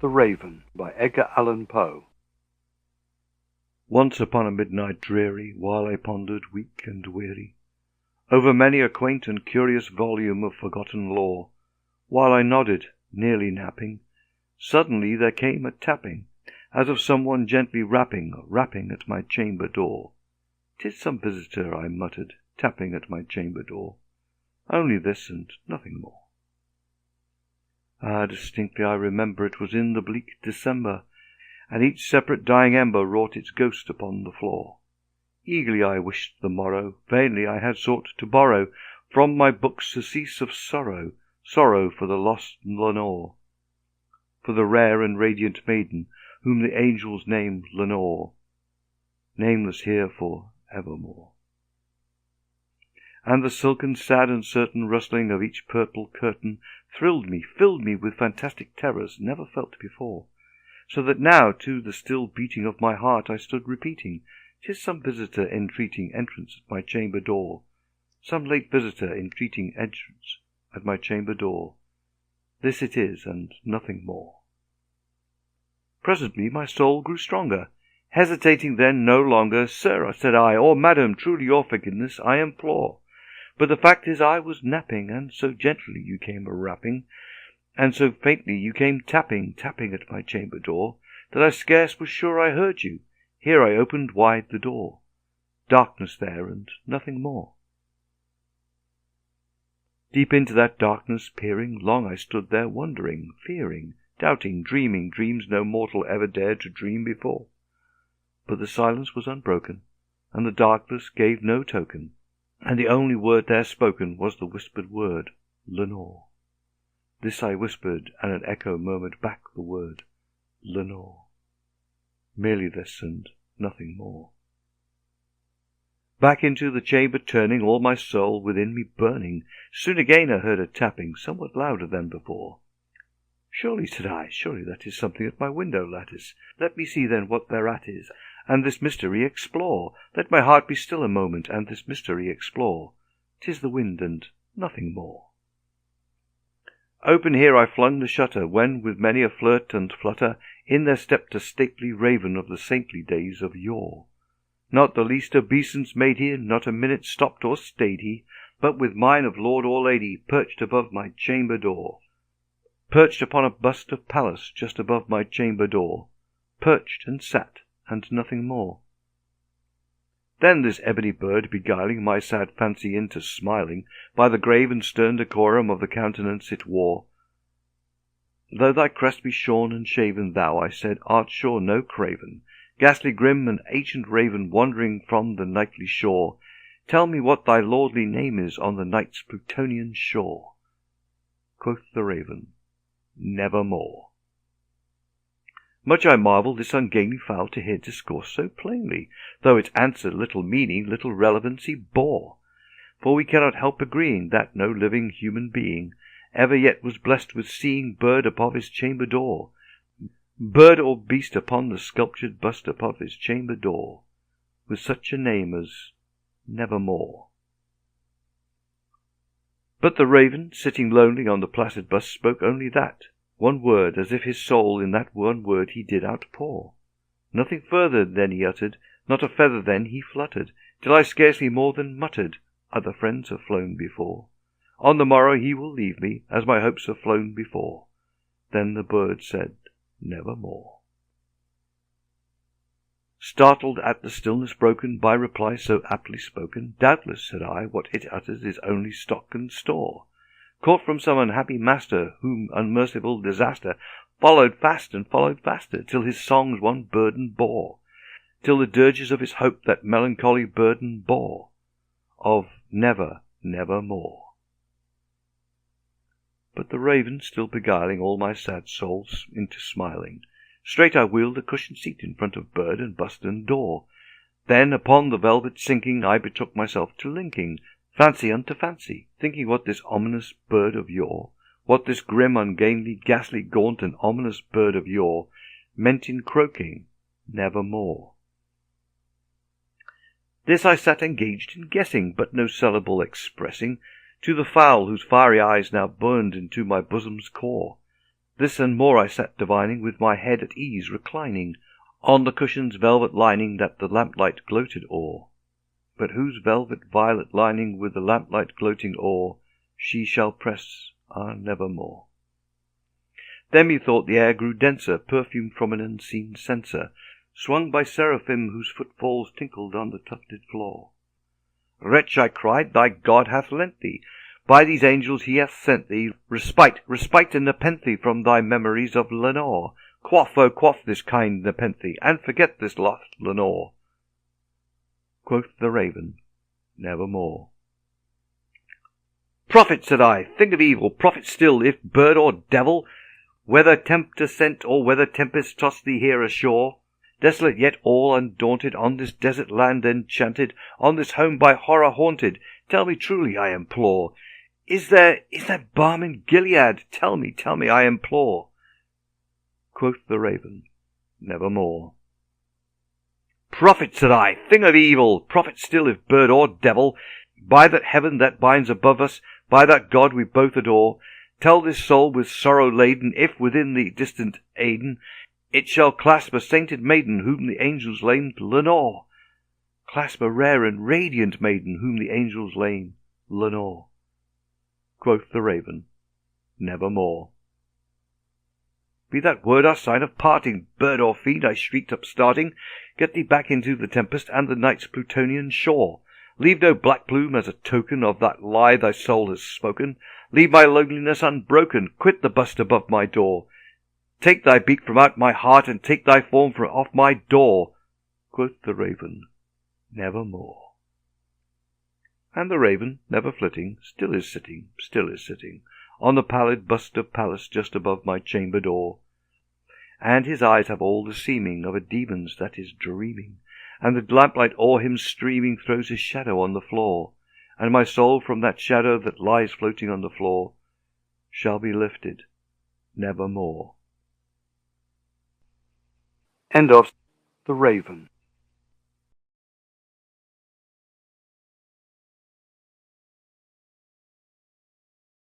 The Raven by Edgar Allan Poe. Once upon a midnight dreary, while I pondered, weak and weary, over many a quaint and curious volume of forgotten lore, while I nodded, nearly napping, suddenly there came a tapping, as of someone gently rapping at my chamber door. "'Tis some visitor," I muttered, tapping at my chamber door. "Only this, and nothing more." Distinctly I remember it was in the bleak December, and each separate dying ember wrought its ghost upon the floor. Eagerly I wished the morrow, vainly I had sought to borrow from my books surcease of sorrow, sorrow for the lost Lenore, for the rare and radiant maiden whom the angels named Lenore, nameless here for evermore. And the silken, sad, and certain rustling of each purple curtain thrilled me, filled me with fantastic terrors never felt before, so that now, to the still beating of my heart, I stood repeating, "'Tis some visitor entreating entrance at my chamber door, some late visitor entreating entrance at my chamber door. This it is, and nothing more." Presently my soul grew stronger, hesitating then no longer. "Sir," said I, "or Madam, truly your forgiveness I implore. But the fact is I was napping, and so gently you came a-rapping, and so faintly you came tapping at my chamber door, that I scarce was sure I heard you. Here I opened wide the door. Darkness there, and nothing more." Deep into that darkness peering, long I stood there wondering, fearing, doubting, dreaming dreams no mortal ever dared to dream before. But the silence was unbroken, and the darkness gave no token, and the only word there spoken was the whispered word, "Lenore." This I whispered, and an echo murmured back the word, "Lenore." Merely this, and nothing more. Back into the chamber turning, all my soul within me burning, soon again I heard a tapping, somewhat louder than before. "Surely," said I, "surely that is something at my window lattice. Let me see then what thereat is, and this mystery explore. Let my heart be still a moment, and this mystery explore. 'Tis the wind, and nothing more." Open here I flung the shutter, when, with many a flirt and flutter, in there stepped a stately raven of the saintly days of yore. Not the least obeisance made he, not a minute stopped or stayed he, but with mine of lord or lady perched above my chamber door, perched upon a bust of Pallas just above my chamber door, perched and sat, and nothing more. Then this ebony bird, beguiling my sad fancy into smiling, by the grave and stern decorum of the countenance it wore, "Though thy crest be shorn and shaven, thou," I said, "art sure no craven, ghastly grim and ancient raven, wandering from the nightly shore. Tell me what thy lordly name is on the night's Plutonian shore." Quoth the raven, "Nevermore." Much I marvelled this ungainly fowl to hear discourse so plainly, though its answer little meaning, little relevancy bore. For we cannot help agreeing that no living human being ever yet was blessed with seeing bird above his chamber door, bird or beast upon the sculptured bust above his chamber door, with such a name as Nevermore. But the raven, sitting lonely on the placid bust, spoke only that one word, as if his soul in that one word he did outpour. Nothing further then he uttered, not a feather then he fluttered, till I scarcely more than muttered, "Other friends have flown before. On the morrow he will leave me, as my hopes have flown before." Then the bird said, "Nevermore." Startled at the stillness broken by reply so aptly spoken, "Doubtless," said I, "what it utters is only stock and store, caught from some unhappy master, whom unmerciful disaster followed fast and followed faster, till his songs one burden bore, till the dirges of his hope that melancholy burden bore, of never, nevermore." But the raven, still beguiling all my sad souls into smiling, straight I wheeled a cushioned seat in front of bird and bust and door. Then, upon the velvet sinking, I betook myself to linking fancy unto fancy, thinking what this ominous bird of yore, what this grim, ungainly, ghastly, gaunt, and ominous bird of yore meant in croaking "Nevermore." This I sat engaged in guessing, but no syllable expressing, to the fowl whose fiery eyes now burned into my bosom's core. This and more I sat divining, with my head at ease reclining on the cushion's velvet lining that the lamplight gloated o'er. But whose velvet violet lining with the lamplight gloating o'er she shall press, nevermore. Then methought the air grew denser, perfumed from an unseen censer, swung by seraphim whose footfalls tinkled on the tufted floor. Wretch, I cried, thy God hath lent thee, by these angels he hath sent thee, respite and nepenthe from thy memories of Lenore. Quaff, oh quaff this kind nepenthe, and forget this lost Lenore. Quoth the raven, Nevermore. Prophet, said I, thing of evil, prophet still, if bird or devil, whether tempter sent or whether tempest tossed thee here ashore, desolate yet all undaunted, on this desert land enchanted, on this home by horror haunted, tell me truly, I implore, is there balm in Gilead? Tell me, I implore. Quoth the raven, Nevermore. Prophet, said I, thing of evil, prophet still, if bird or devil, by that heaven that binds above us, by that God we both adore, tell this soul with sorrow laden, if within the distant Aden it shall clasp a sainted maiden whom the angels named Lenore. Clasp a rare and radiant maiden whom the angels name Lenore. Quoth the raven, Nevermore. Be that word our sign of parting, bird or fiend, I shrieked upstarting, get thee back into the tempest and the night's Plutonian shore. Leave no black plume as a token of that lie thy soul has spoken. Leave my loneliness unbroken, quit the bust above my door. Take thy beak from out my heart, and take thy form from off my door. Quoth the raven, Nevermore. And the raven, never flitting, still is sitting, on the pallid bust of Pallas just above my chamber door. And his eyes have all the seeming of a demon's that is dreaming, and the lamplight o'er him streaming throws his shadow on the floor, and my soul from that shadow that lies floating on the floor shall be lifted nevermore. End of The Raven.